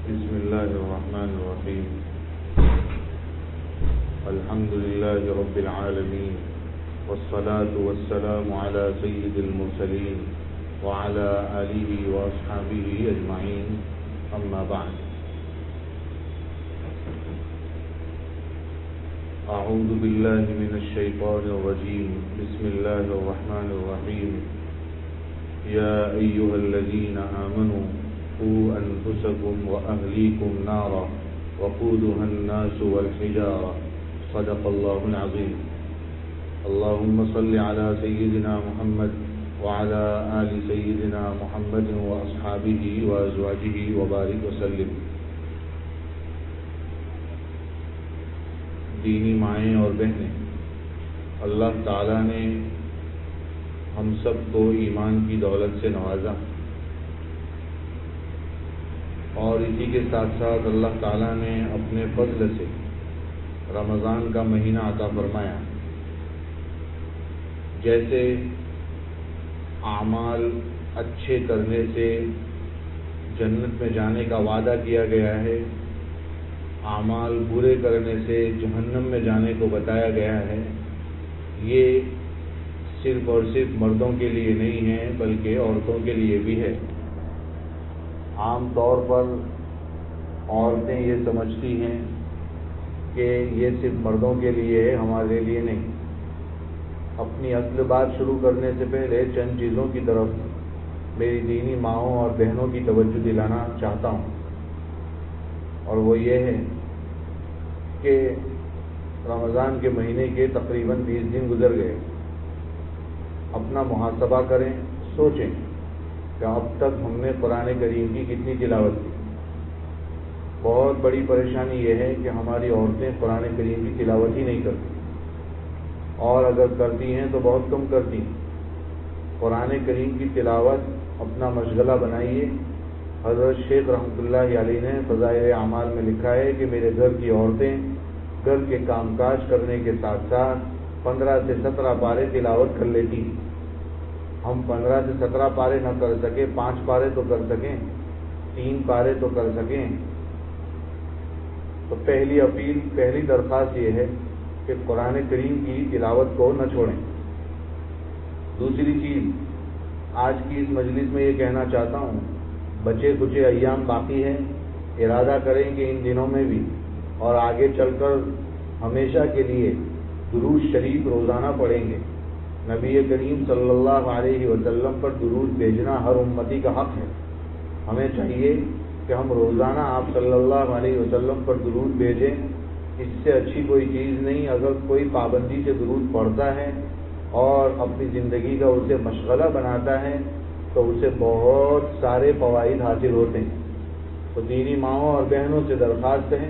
بسم الله الرحمن الرحيم. الحمد لله رب العالمين، والصلاة والسلام على سيد المرسلين وعلى آله وأصحابه أجمعين. أما بعد، أعوذ بالله من الشيطان الرجيم. بسم الله الرحمن الرحيم. يا أيها الذين آمنوا قوا أنفسكم وأهليكم نارا وقودها الناس والحجارة. صدق الله العظيم. اللهم صل على سيدنا محمد وعلى آل سيدنا محمد وأصحابه وأزواجه وبارك وسلم. دینی مائیں اور بہنیں، اللہ تعالیٰ نے ہم سب کو ایمان کی دولت سے نوازا، اور اسی کے ساتھ ساتھ اللہ تعالیٰ نے اپنے فضل سے رمضان کا مہینہ عطا فرمایا. جیسے اعمال اچھے کرنے سے جنت میں جانے کا وعدہ کیا گیا ہے، اعمال برے کرنے سے جہنم میں جانے کو بتایا گیا ہے. یہ صرف اور صرف مردوں کے لیے نہیں ہے بلکہ عورتوں کے لیے بھی ہے. عام طور پر عورتیں یہ سمجھتی ہیں کہ یہ صرف مردوں کے لیے ہے، ہمارے لیے نہیں. اپنی اصل بات شروع کرنے سے پہلے چند چیزوں کی طرف میری دینی ماؤں اور بہنوں کی توجہ دلانا چاہتا ہوں، اور وہ یہ ہے کہ رمضان کے مہینے کے تقریباً 20 دن گزر گئے. اپنا محاسبہ کریں، سوچیں کہ اب تک ہم نے قرآن کریم کی کتنی تلاوت کی. بہت بڑی پریشانی یہ ہے کہ ہماری عورتیں قرآن کریم کی تلاوت ہی نہیں کرتی، اور اگر کرتی ہیں تو بہت کم کرتی ہیں. قرآن کریم کی تلاوت اپنا مشغلہ بنائیے. حضرت شیخ رحمۃ اللہ علیہ نے فضائل اعمال میں لکھا ہے کہ میرے گھر کی عورتیں گھر کے کام کاج کرنے کے ساتھ ساتھ 15 سے 17 پارے تلاوت کر لیتی. ہم 15 سے 17 پارے نہ کر سکیں، 5 پارے تو کر سکیں، 3 پارے تو کر سکیں. تو پہلی اپیل، پہلی درخواست یہ ہے کہ قرآن کریم کی تلاوت کو نہ چھوڑیں. دوسری چیز، آج کی اس مجلس میں یہ کہنا چاہتا ہوں، بچے کچھ ایام باقی ہیں، ارادہ کریں کہ ان دنوں میں بھی اور آگے چل کر ہمیشہ کے لیے درود شریف روزانہ پڑھیں گے. نبی کریم صلی اللہ علیہ وسلم پر درود بھیجنا ہر امتی کا حق ہے. ہمیں چاہیے کہ ہم روزانہ آپ صلی اللہ علیہ وسلم پر درود بھیجیں. اس سے اچھی کوئی چیز نہیں. اگر کوئی پابندی سے درود پڑھتا ہے اور اپنی زندگی کا اسے مشغلہ بناتا ہے تو اسے بہت سارے فوائد حاصل ہوتے ہیں. تو دینی ماؤں اور بہنوں سے درخواست ہے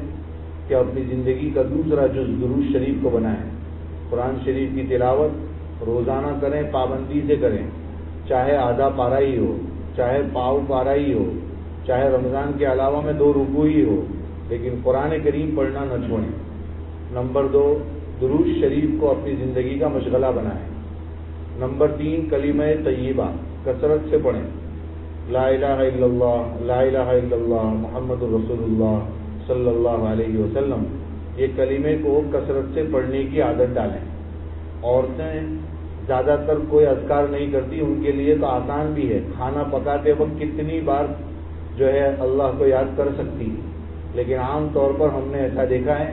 کہ اپنی زندگی کا دوسرا جز درود شریف کو بنائیں. قرآن شریف کی تلاوت روزانہ کریں، پابندی سے کریں، چاہے آدھا پارا ہی ہو، چاہے پاؤ پارا ہی ہو، چاہے رمضان کے علاوہ میں 2 رکوع ہی ہو، لیکن قرآن کریم پڑھنا نہ چھوڑیں. نمبر 2، درود شریف کو اپنی زندگی کا مشغلہ بنائیں. نمبر 3، کلمہ طیبہ کثرت سے پڑھیں. لا الہ الا اللہ، لا الہ الا اللہ، محمد رسول اللہ صلی اللہ علیہ وسلم. یہ کلمے کو کثرت سے پڑھنے کی عادت ڈالیں. عورتیں زیادہ تر کوئی اذکار نہیں کرتی، ان کے لیے تو آسان بھی ہے. کھانا پکاتے وقت کتنی بار جو ہے اللہ کو یاد کر سکتی، لیکن عام طور پر ہم نے ایسا دیکھا ہے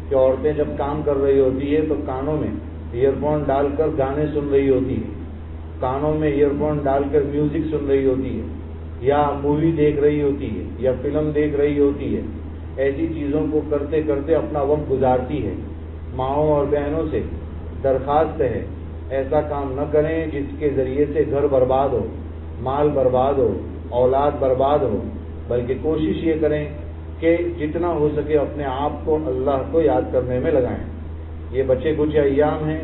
کہ عورتیں جب کام کر رہی ہوتی ہے تو کانوں میں ایئر فون ڈال کر گانے سن رہی ہوتی ہے، کانوں میں ایئر فون ڈال کر میوزک سن رہی ہوتی ہے، یا مووی دیکھ رہی ہوتی ہے، یا فلم دیکھ رہی ہوتی ہے. ایسی چیزوں کو کرتے کرتے اپنا وقت گزارتی ہے. ماؤں اور بہنوں سے درخواست ہے ایسا کام نہ کریں جس کے ذریعے سے گھر برباد ہو، مال برباد ہو، اولاد برباد ہو، بلکہ کوشش یہ کریں کہ جتنا ہو سکے اپنے آپ کو اللہ کو یاد کرنے میں لگائیں. یہ بچے کچھ ایام ہیں،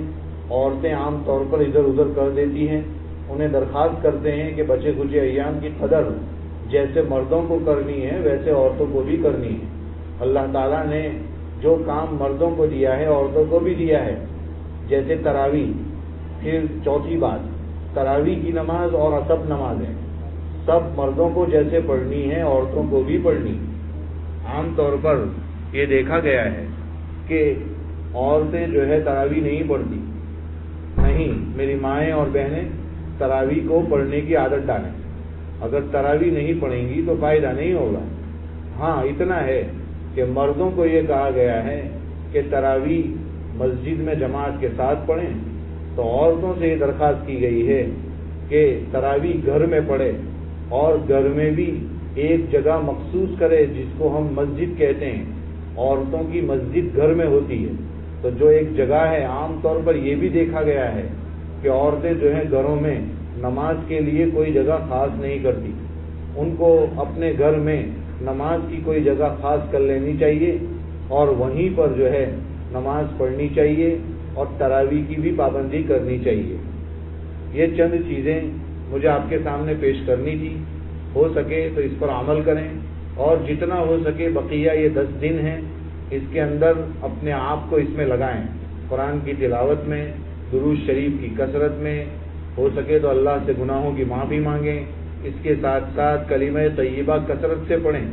عورتیں عام طور پر ادھر ادھر کر دیتی ہیں. انہیں درخواست کرتے ہیں کہ بچے کچھ ایام کی قدر جیسے مردوں کو کرنی ہے ویسے عورتوں کو بھی کرنی ہے. اللہ تعالیٰ نے جو کام مردوں کو دیا ہے عورتوں کو بھی دیا ہے، جیسے تراویح. پھر چوتھی بات، تراویح کی نماز اور عصب نمازیں سب مردوں کو جیسے پڑھنی ہے عورتوں کو بھی پڑھنی. عام طور پر یہ دیکھا گیا ہے کہ عورتیں جو ہے تراویح نہیں پڑھتی. نہیں، میری مائیں اور بہنیں تراویح کو پڑھنے کی عادت ڈالیں. اگر تراویح نہیں پڑھیں گی تو فائدہ نہیں ہوگا. ہاں اتنا ہے کہ مردوں کو یہ کہا گیا ہے کہ تراویح مسجد میں جماعت کے ساتھ پڑھیں، تو عورتوں سے یہ درخواست کی گئی ہے کہ تراویح گھر میں پڑھے، اور گھر میں بھی ایک جگہ مخصوص کرے جس کو ہم مسجد کہتے ہیں. عورتوں کی مسجد گھر میں ہوتی ہے، تو جو ایک جگہ ہے عام طور پر یہ بھی دیکھا گیا ہے کہ عورتیں جو ہیں گھروں میں نماز کے لیے کوئی جگہ خاص نہیں کرتی. ان کو اپنے گھر میں نماز کی کوئی جگہ خاص کر لینی چاہیے اور وہیں پر جو ہے نماز پڑھنی چاہیے اور تراویح کی بھی پابندی کرنی چاہیے. یہ چند چیزیں مجھے آپ کے سامنے پیش کرنی تھی. ہو سکے تو اس پر عمل کریں، اور جتنا ہو سکے بقیہ یہ 10 دن ہیں اس کے اندر اپنے آپ کو اس میں لگائیں. قرآن کی تلاوت میں، درود شریف کی کثرت میں، ہو سکے تو اللہ سے گناہوں کی معافی مانگیں. اس کے ساتھ ساتھ کلمہ طیبہ کثرت سے پڑھیں.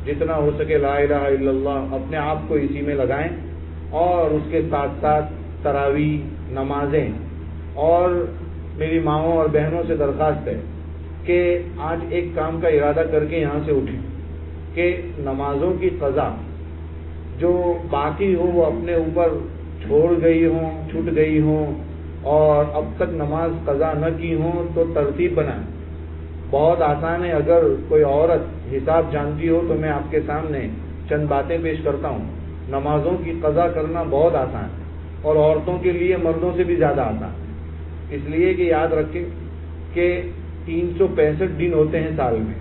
جتنا ہو سکے لا الہ الا اللہ اپنے آپ کو اسی میں لگائیں. اور اس کے ساتھ ساتھ تراویح نمازیں. اور میری ماؤں اور بہنوں سے درخواست ہے کہ آج ایک کام کا ارادہ کر کے یہاں سے اٹھیں کہ نمازوں کی قضا جو باقی ہو وہ اپنے اوپر چھوڑ گئی ہوں، چھوٹ گئی ہوں اور اب تک نماز قضا نہ کی ہوں تو ترتیب بنائیں. بہت آسان ہے. اگر کوئی عورت حساب جانتی ہو تو میں آپ کے سامنے چند باتیں پیش کرتا ہوں. نمازوں کی قضا کرنا بہت آسان ہے، اور عورتوں کے لیے مردوں سے بھی زیادہ آسان. اس لیے کہ یاد رکھیں کہ 365 دن ہوتے ہیں سال میں،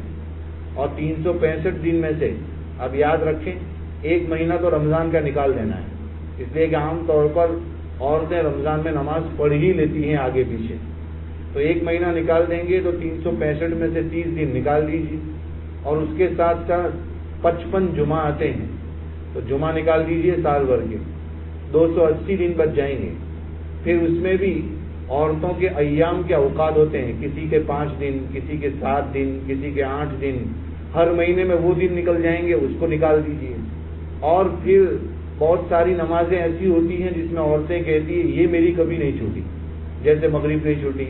اور 365 دن میں سے اب یاد رکھیں ایک مہینہ تو رمضان کا نکال دینا ہے. اس لیے کہ عام طور پر عورتیں رمضان میں نماز پڑھ ہی لیتی ہیں آگے پیچھے. تو ایک مہینہ نکال دیں گے تو 365 میں سے 30 دن نکال دیجیے، اور اس کے ساتھ ساتھ 55 جمعہ آتے ہیں تو جمعہ نکال دیجیے سال بھر کے، 280 دن بچ جائیں گے. پھر اس میں بھی عورتوں کے ایام کے اوقات ہوتے ہیں، کسی کے 5 دن، کسی کے 7 دن، کسی کے 8 دن. ہر مہینے میں وہ دن نکل جائیں گے، اس کو نکال دیجیے. اور پھر بہت ساری نمازیں ایسی ہوتی ہیں جس میں عورتیں کہتی ہیں یہ میری کبھی نہیں چھوٹی، جیسے مغرب نہیں چھوٹی،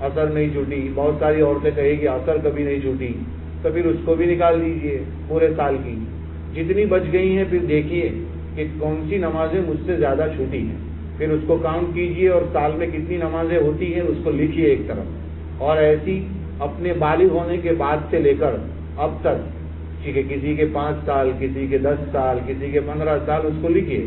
عصر نہیں چھوٹی. بہت ساری عورتیں کہیں گی عصر کبھی نہیں چھوٹی، تو پھر اس کو بھی نکال دیجیے پورے سال کی. جتنی بچ گئی ہیں پھر دیکھیے کہ کون سی نمازیں مجھ سے زیادہ چھوٹی ہیں، پھر اس کو کاؤنٹ کیجیے اور سال میں کتنی نمازیں ہوتی ہیں اس کو لکھیے ایک طرف. اور ایسی اپنے بالغ ہونے کے بعد سے لے کر اب تک، ٹھیک ہے، کسی کے 5 سال، کسی کے 10 سال، کسی کے 15 سال، اس کو لکھیے.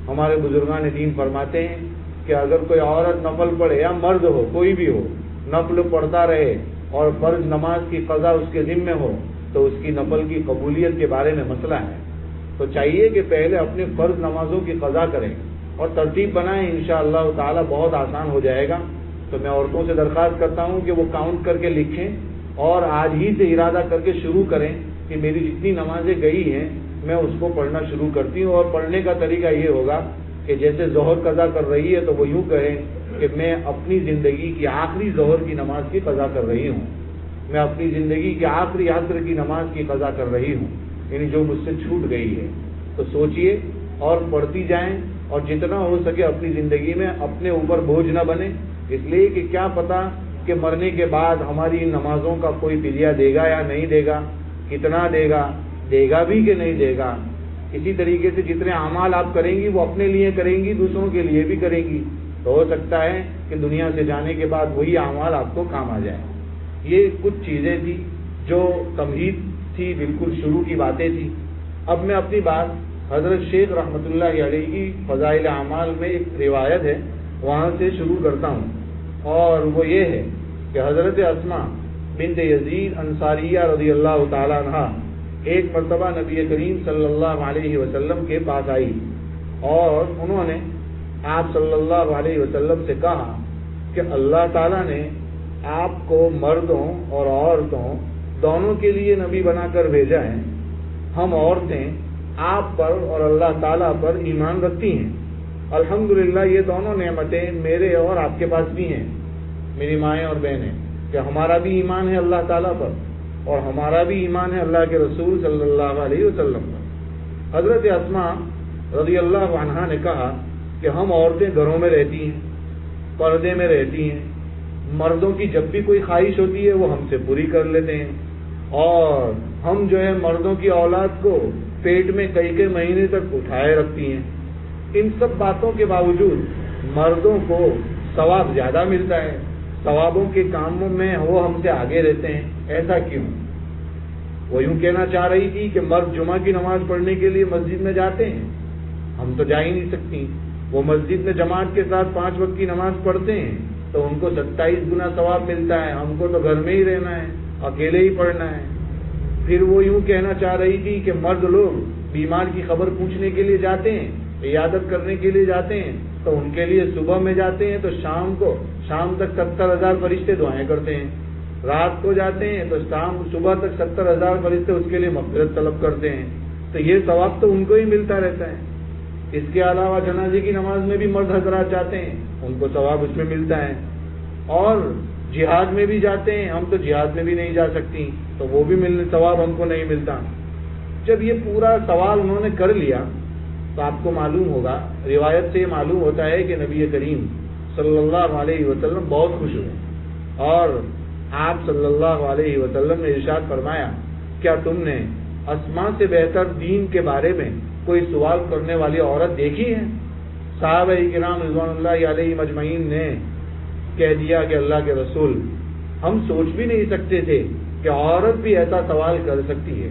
ہمارے بزرگان دین فرماتے ہیں کہ اگر کوئی عورت نفل پڑھے یا مرد ہو کوئی بھی ہو، نفل پڑھتا رہے اور فرض نماز کی قضا اس کے ذمہ ہو تو اس کی نفل کی قبولیت کے بارے میں مسئلہ ہے. تو چاہیے کہ پہلے اپنے فرض نمازوں کی قضا کریں اور ترتیب بنائیں. انشاءاللہ تعالی بہت آسان ہو جائے گا. تو میں عورتوں سے درخواست کرتا ہوں کہ وہ کاؤنٹ کر کے لکھیں اور آج ہی سے ارادہ کر کے شروع کریں کہ میری جتنی نمازیں گئی ہیں میں اس کو پڑھنا شروع کرتی ہوں. اور پڑھنے کا طریقہ یہ ہوگا کہ جیسے ظہر قضا کر رہی ہے تو وہ یوں کہیں کہ میں اپنی زندگی کی آخری ظہر کی نماز کی قضا کر رہی ہوں، میں اپنی زندگی کی آخری عصر کی نماز کی قضا کر رہی ہوں، یعنی جو مجھ سے چھوٹ گئی ہے. تو سوچئے اور پڑھتی جائیں، اور جتنا ہو سکے اپنی زندگی میں اپنے اوپر بوجھ نہ بنے. اس لیے کہ کیا پتا کہ مرنے کے بعد ہماری ان نمازوں کا کوئی فدیہ دے گا یا نہیں دے گا، کتنا دے گا، دے گا بھی کہ نہیں دے گا. اسی طریقے سے جتنے اعمال آپ کریں گی وہ اپنے لیے کریں گی، دوسروں کے لیے بھی کریں گی. تو ہو سکتا ہے کہ دنیا سے جانے کے بعد وہی اعمال آپ کو کام آ جائیں. یہ کچھ چیزیں تھی جو تمہید تھی، بالکل شروع کی باتیں تھی. اب میں اپنی بات حضرت شیخ رحمۃ اللہ علیہ کی فضائل اعمال میں ایک روایت ہے وہاں سے شروع کرتا ہوں، اور وہ یہ ہے کہ حضرت اسماء بنت یزید انصاریہ رضی اللہ تعالی عنہا ایک مرتبہ نبی کریم صلی اللہ علیہ وسلم کے پاس آئی، اور انہوں نے آپ صلی اللہ علیہ وسلم سے کہا کہ اللہ تعالیٰ نے آپ کو مردوں اور عورتوں دونوں کے لیے نبی بنا کر بھیجا ہے. ہم عورتیں آپ پر اور اللہ تعالیٰ پر ایمان رکھتی ہیں. الحمدللہ یہ دونوں نعمتیں میرے اور آپ کے پاس بھی ہیں، میری مائیں اور بہنیں، کہ ہمارا بھی ایمان ہے اللہ تعالیٰ پر اور ہمارا بھی ایمان ہے اللہ کے رسول صلی اللہ علیہ وسلم پر. حضرت اسما رضی اللہ عنہا نے کہا کہ ہم عورتیں گھروں میں رہتی ہیں، پردے میں رہتی ہیں، مردوں کی جب بھی کوئی خواہش ہوتی ہے وہ ہم سے پوری کر لیتے ہیں، اور ہم جو ہے مردوں کی اولاد کو پیٹ میں کئی مہینے تک اٹھائے رکھتی ہیں۔ ان سب باتوں کے باوجود مردوں کو ثواب زیادہ ملتا ہے، ثوابوں کے کاموں میں وہ ہم سے آگے رہتے ہیں، ایسا کیوں؟ وہ یوں کہنا چاہ رہی تھی کہ مرد جمعہ کی نماز پڑھنے کے لیے مسجد میں جاتے ہیں، ہم تو جا ہی نہیں سکتی۔ وہ مسجد میں جماعت کے ساتھ 5 وقت کی نماز پڑھتے ہیں تو ان کو 27 گنا ثواب ملتا ہے، ہم کو تو گھر میں ہی رہنا ہے، اکیلے ہی پڑھنا ہے۔ پھر وہ یوں کہنا چاہ رہی تھی کہ مرد لوگ بیمار کی خبر پوچھنے کے لیے جاتے ہیں، عیادت کرنے کے لیے جاتے ہیں، تو ان کے لیے صبح میں جاتے ہیں تو شام تک 70,000 فرشتے دعائیں کرتے ہیں، رات کو جاتے ہیں تو صبح تک 70,000 فرشتے اس کے لیے مغفرت طلب کرتے ہیں، تو یہ ثواب تو ان کو ہی ملتا رہتا ہے۔ اس کے علاوہ جنازے کی نماز میں بھی مرد حضرات جاتے ہیں، ان کو ثواب اس میں ملتا ہے، اور جہاد میں بھی جاتے ہیں، ہم تو جہاد میں بھی نہیں جا سکتی تو وہ بھی ثواب ہم کو نہیں ملتا۔ جب یہ پورا سوال انہوں نے کر لیا تو آپ کو معلوم ہوگا، روایت سے یہ معلوم ہوتا ہے کہ نبی کریم صلی اللہ علیہ وسلم بہت خوش ہوئے، اور آپ صلی اللہ علیہ وسلم نے ارشاد فرمایا، کیا تم نے اسما سے بہتر دین کے بارے میں کوئی سوال کرنے والی عورت دیکھی ہے؟ صحابہ کرام رضوان اللہ علیہ مجمعین نے کہہ دیا کہ اللہ کے رسول، ہم سوچ بھی نہیں سکتے تھے کہ عورت بھی ایسا سوال کر سکتی ہے۔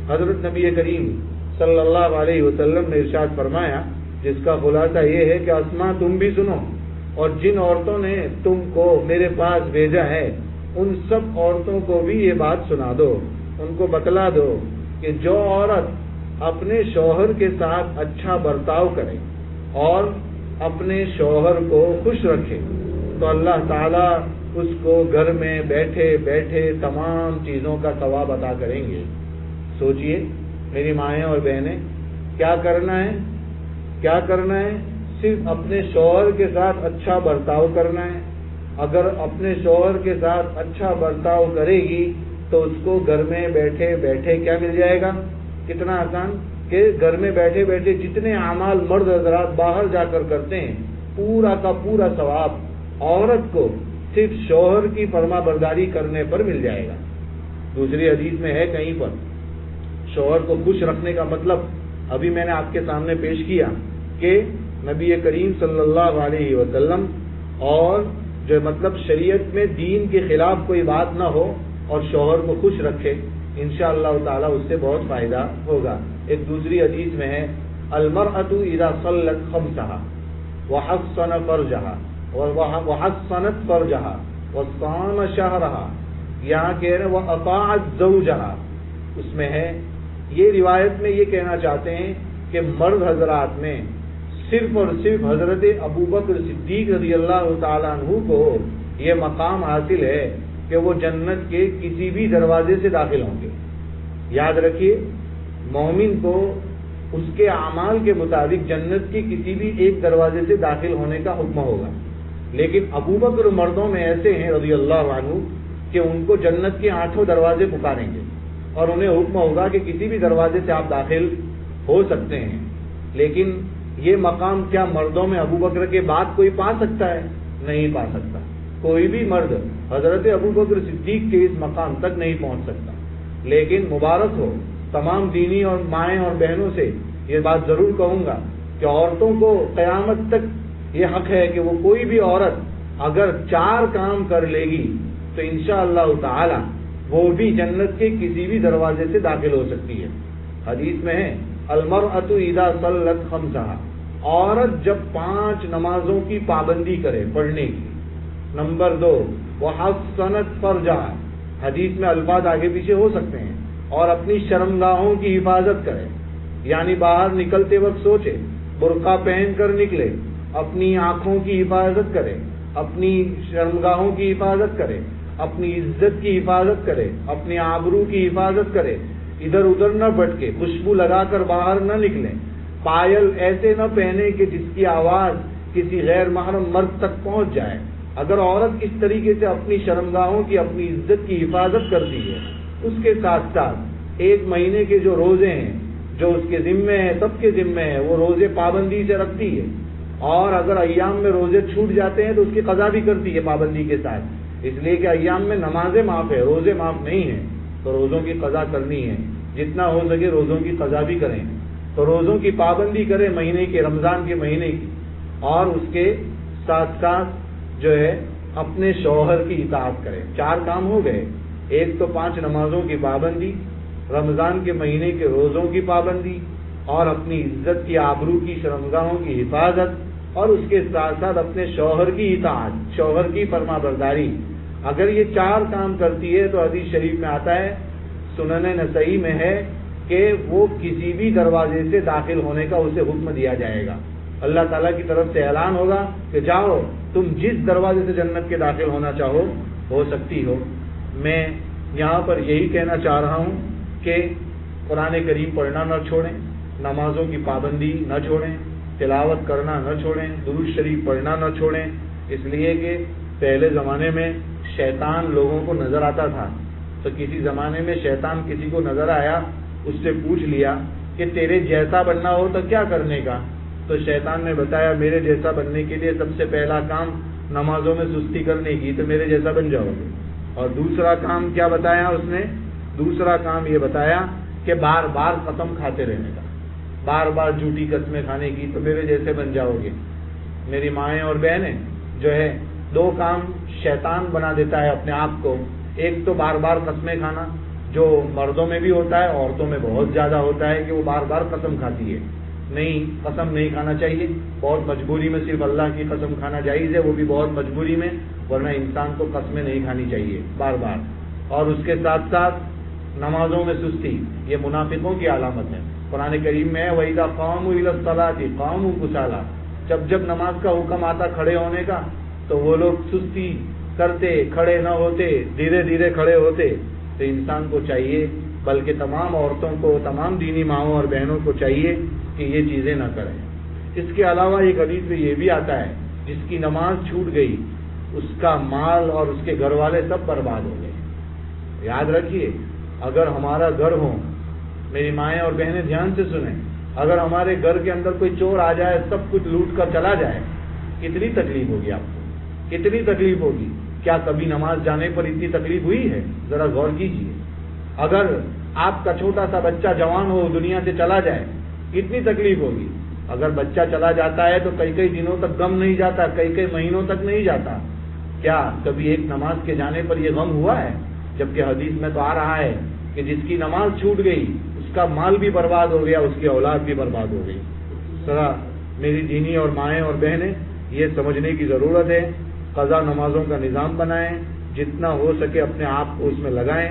حضرت نبی کریم صلی اللہ علیہ وسلم نے ارشاد فرمایا، جس کا خلاصہ یہ ہے کہ اسما تم بھی سنو، اور جن عورتوں نے تم کو میرے پاس بھیجا ہے ان سب عورتوں کو بھی یہ بات سنا دو، ان کو بتلا دو کہ جو عورت اپنے شوہر کے ساتھ اچھا برتاؤ کرے اور اپنے شوہر کو خوش رکھے تو اللہ تعالیٰ اس کو گھر میں بیٹھے بیٹھے تمام چیزوں کا ثواب عطا کریں گے۔ سوچئے میری مائیں اور بہنیں، کیا کرنا ہے؟ صرف اپنے شوہر کے ساتھ اچھا برتاؤ کرنا ہے۔ اگر اپنے شوہر کے ساتھ اچھا برتاؤ کرے گی تو اس کو گھر میں بیٹھے بیٹھے کیا مل جائے گا؟ کتنا آسان کہ گھر میں بیٹھے بیٹھے جتنے اعمال مرد حضرات باہر جا کر کرتے ہیں، پورا کا پورا ثواب عورت کو صرف شوہر کی فرما برداری کرنے پر مل جائے گا۔ دوسری حدیث میں ہے کہیں پر، شوہر کو خوش رکھنے کا مطلب ابھی میں نے آپ کے سامنے پیش کیا کہ نبی کریم صلی اللہ علیہ وسلم اور جو مطلب شریعت میں دین کے خلاف کوئی بات نہ ہو اور شوہر کو خوش رکھے، انشاءاللہ تعالی اس سے بہت فائدہ ہوگا۔ ایک دوسری حدیث میں ہے، المرأة اذا صلت خمسها وحصنت فرجها وصام شهرها، یہاں کہہ رہے ہیں واطاعت زوجها، اس میں ہے یہ روایت میں یہ کہنا چاہتے ہیں کہ مرد حضرات میں صرف اور صرف حضرت ابوبکر صدیق رضی اللہ تعالیٰ عنہ کو یہ مقام حاصل ہے کہ وہ جنت کے کسی بھی دروازے سے داخل ہوں گے۔ یاد رکھیے، مومن کو اس کے اعمال کے مطابق جنت کے کسی بھی ایک دروازے سے داخل ہونے کا حکم ہوگا، لیکن ابوبکر مردوں میں ایسے ہیں رضی اللہ عنہ کہ ان کو جنت کے 8 دروازے پکاریں گے اور انہیں حکم ہوگا کہ کسی بھی دروازے سے آپ داخل ہو سکتے ہیں۔ لیکن یہ مقام کیا مردوں میں ابوبکر کے بعد کوئی پا سکتا ہے؟ نہیں پا سکتا۔ کوئی بھی مرد حضرت ابوبکر صدیق کے اس مقام تک نہیں پہنچ سکتا۔ لیکن مبارک ہو تمام دینی اور مائیں اور بہنوں سے یہ بات ضرور کہوں گا کہ عورتوں کو قیامت تک یہ حق ہے کہ وہ کوئی بھی عورت اگر 4 کام کر لے گی تو انشاءاللہ تعالی وہ بھی جنت کے کسی بھی دروازے سے داخل ہو سکتی ہے۔ حدیث میں ہے، المرأة اذا صلت خمسها، عورت جب 5 نمازوں کی پابندی کرے پڑھنے کی۔ نمبر 2، وحصنت فرجها، حدیث میں الفاظ آگے پیچھے ہو سکتے ہیں، اور اپنی شرمگاہوں کی حفاظت کرے، یعنی باہر نکلتے وقت سوچے، برقع پہن کر نکلے، اپنی آنکھوں کی حفاظت کرے، اپنی شرمگاہوں کی حفاظت کرے، اپنی عزت کی حفاظت کرے، اپنی آبرو کی حفاظت کرے، ادھر ادھر نہ بھٹکے، خوشبو لگا کر باہر نہ نکلیں، پائل ایسے نہ پہنے کہ جس کی آواز کسی غیر محرم مرد تک پہنچ جائے۔ اگر عورت اس طریقے سے اپنی شرمگاہوں کی، اپنی عزت کی حفاظت کرتی ہے، اس کے ساتھ ساتھ 1 مہینے کے جو روزے ہیں، جو اس کے ذمے ہے، سب کے ذمے ہے، وہ روزے پابندی سے رکھتی ہے، اور اگر ایام میں روزے چھوٹ جاتے ہیں تو اس کی قضا بھی کرتی ہے پابندی کے ساتھ، اس لیے کہ ایام میں نمازیں معاف ہے، روزے معاف نہیں ہیں، تو روزوں کی قضا کرنی ہے، جتنا ہو سکے روزوں کی قضا بھی کریں، تو روزوں کی پابندی کریں مہینے کے، رمضان کے مہینے کی، اور اس کے ساتھ ساتھ جو ہے اپنے شوہر کی اطاعت کریں۔ 4 کام ہو گئے، ایک تو 5 نمازوں کی پابندی، رمضان کے مہینے کے روزوں کی پابندی، اور اپنی عزت کی، آبرو کی، شرمگاہوں کی حفاظت، اور اس کے ساتھ ساتھ اپنے شوہر کی اطاعت، شوہر کی فرما برداری۔ اگر یہ 4 کام کرتی ہے تو حدیث شریف میں آتا ہے، سنن نسائی میں ہے کہ وہ کسی بھی دروازے سے داخل ہونے کا اسے حکم دیا جائے گا، اللہ تعالیٰ کی طرف سے اعلان ہوگا کہ جاؤ تم جس دروازے سے جنت کے داخل ہونا چاہو ہو سکتی ہو۔ میں یہاں پر یہی کہنا چاہ رہا ہوں کہ قرآن کریم پڑھنا نہ چھوڑیں، نمازوں کی پابندی نہ چھوڑیں، تلاوت کرنا نہ چھوڑیں، درود شریف پڑھنا نہ چھوڑیں، اس لیے کہ پہلے زمانے میں شیطان لوگوں کو نظر آتا تھا، تو کسی زمانے میں شیطان کسی کو نظر آیا، اس سے پوچھ لیا کہ تیرے جیسا بننا ہو تو کیا کرنے کا؟ تو شیطان نے بتایا میرے جیسا بننے کے لیے سب سے پہلا کام نمازوں میں سستی کرنے کی، تو میرے جیسا بن جاؤ گے۔ اور دوسرا کام کیا بتایا اس نے؟ دوسرا کام یہ بتایا کہ بار بار قسم کھاتے رہنے کا، بار بار جھوٹی قسمیں کھانے کی، تو میرے جیسے بن جاؤ گے۔ میری مائیں اور بہنیں جو ہے 2 کام شیطان بنا دیتا ہے اپنے آپ کو، ایک تو بار بار قسمیں کھانا، جو مردوں میں بھی ہوتا ہے، عورتوں میں بہت زیادہ ہوتا ہے کہ وہ بار بار قسم کھاتی ہے۔ نہیں، قسم نہیں کھانا چاہیے، بہت مجبوری میں صرف اللہ کی قسم کھانا جائز ہے، وہ بھی بہت مجبوری میں، ورنہ انسان کو قسمیں نہیں کھانی چاہیے بار بار۔ اور اس کے ساتھ ساتھ نمازوں میں سستی، یہ منافقوں کی علامت ہے۔ قرآن کریم میں ہے وَإِذَا قَامُوا إِلَى الصَّلَاةِ قَامُوا كُسَالَىٰ، جب نماز کا حکم آتا کھڑے ہونے کا تو وہ لوگ سستی کرتے، کھڑے نہ ہوتے، دھیرے دھیرے کھڑے ہوتے۔ تو انسان کو چاہیے، بلکہ تمام عورتوں کو، تمام دینی ماؤں اور بہنوں کو چاہیے کہ یہ چیزیں نہ کریں۔ اس کے علاوہ ایک حدیث میں یہ بھی آتا ہے جس کی نماز چھوٹ گئی اس کا مال اور اس کے گھر والے سب برباد ہو گئے۔ یاد رکھیے، اگر ہمارا گھر ہو، میری مائیں اور بہنیں دھیان سے سنیں، اگر ہمارے گھر کے اندر کوئی چور آ جائے، سب کچھ لوٹ کر چلا جائے، کتنی تکلیف ہوگی آپ کو، کتنی تکلیف ہوگی؟ کیا کبھی نماز جانے پر اتنی تکلیف ہوئی ہے؟ ذرا غور کیجیے۔ اگر آپ کا چھوٹا سا بچہ جوان ہو دنیا سے چلا جائے، کتنی تکلیف ہوگی؟ اگر بچہ چلا جاتا ہے تو کئی دنوں تک غم نہیں جاتا، کئی مہینوں تک نہیں جاتا۔ کیا کبھی ایک نماز کے جانے پر یہ غم ہوا ہے؟ جبکہ حدیث میں تو آ رہا ہے کہ جس کی نماز چھوٹ گئی اس کا مال بھی برباد ہو گیا، اس کی اولاد بھی برباد ہو گئی۔ ذرا میری دینی اور مائیں اور بہنیں یہ سمجھنے کی ضرورت ہے، قضا نمازوں کا نظام بنائیں، جتنا ہو سکے اپنے آپ کو اس میں لگائیں۔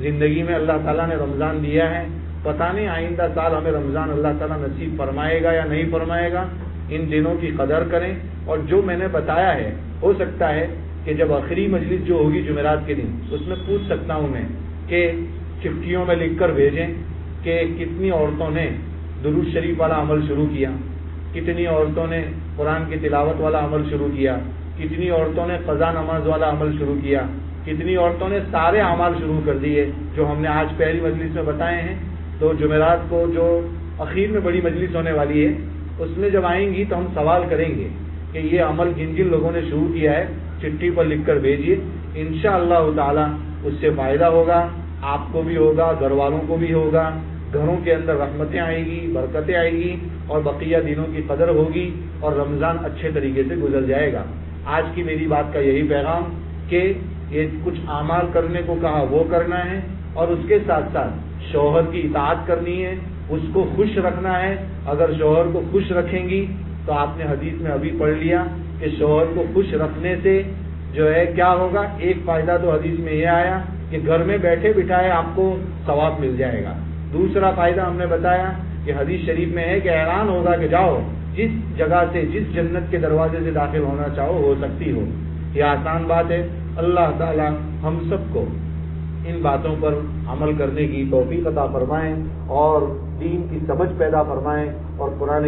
زندگی میں اللہ تعالیٰ نے رمضان دیا ہے، پتہ نہیں آئندہ سال ہمیں رمضان اللہ تعالیٰ نصیب فرمائے گا یا نہیں فرمائے گا، ان دنوں کی قدر کریں۔ اور جو میں نے بتایا ہے، ہو سکتا ہے کہ جب آخری مجلس جو ہوگی جمعرات کے دن، اس میں پوچھ سکتا ہوں میں کہ چٹھیوں میں لکھ کر بھیجیں کہ کتنی عورتوں نے درود شریف والا عمل شروع کیا، کتنی عورتوں نے قرآن کی تلاوت والا عمل شروع کیا، کتنی عورتوں نے قضا نماز والا عمل شروع کیا، کتنی عورتوں نے سارے اعمال شروع کر دیے جو ہم نے آج پہلی مجلس میں بتائے ہیں۔ تو جمعرات کو جو اخیر میں بڑی مجلس ہونے والی ہے، اس میں جب آئیں گی تو ہم سوال کریں گے کہ یہ عمل جن جن لوگوں نے شروع کیا ہے چٹھی پر لکھ کر بھیجیے، انشاءاللہ تعالی اس سے فائدہ ہوگا، آپ کو بھی ہوگا، گھر والوں کو بھی ہوگا، گھروں کے اندر رحمتیں آئیں گی، برکتیں آئیں گی، اور بقیہ دنوں کی قدر ہوگی، اور رمضان اچھے طریقے سے گزر جائے گا۔ آج کی میری بات کا یہی پیغام کہ یہ کچھ اعمال کرنے کو کہا وہ کرنا ہے، اور اس کے ساتھ ساتھ شوہر کی اطاعت کرنی ہے، اس کو خوش رکھنا ہے۔ اگر شوہر کو خوش رکھیں گی تو آپ نے حدیث میں ابھی پڑھ لیا کہ شوہر کو خوش رکھنے سے جو ہے کیا ہوگا، ایک فائدہ تو حدیث میں یہ آیا کہ گھر میں بیٹھے بٹھائے آپ کو ثواب مل جائے گا۔ دوسرا فائدہ ہم نے بتایا کہ حدیث شریف میں ہے کہ اعلان ہوگا کہ جاؤ جس جگہ سے، جس جنت کے دروازے سے داخل ہونا چاہو ہو سکتی ہو۔ یہ آسان بات ہے۔ اللہ تعالی ہم سب کو ان باتوں پر عمل کرنے کی توفیق عطا فرمائیں اور دین کی سمجھ پیدا فرمائیں، اور قرآن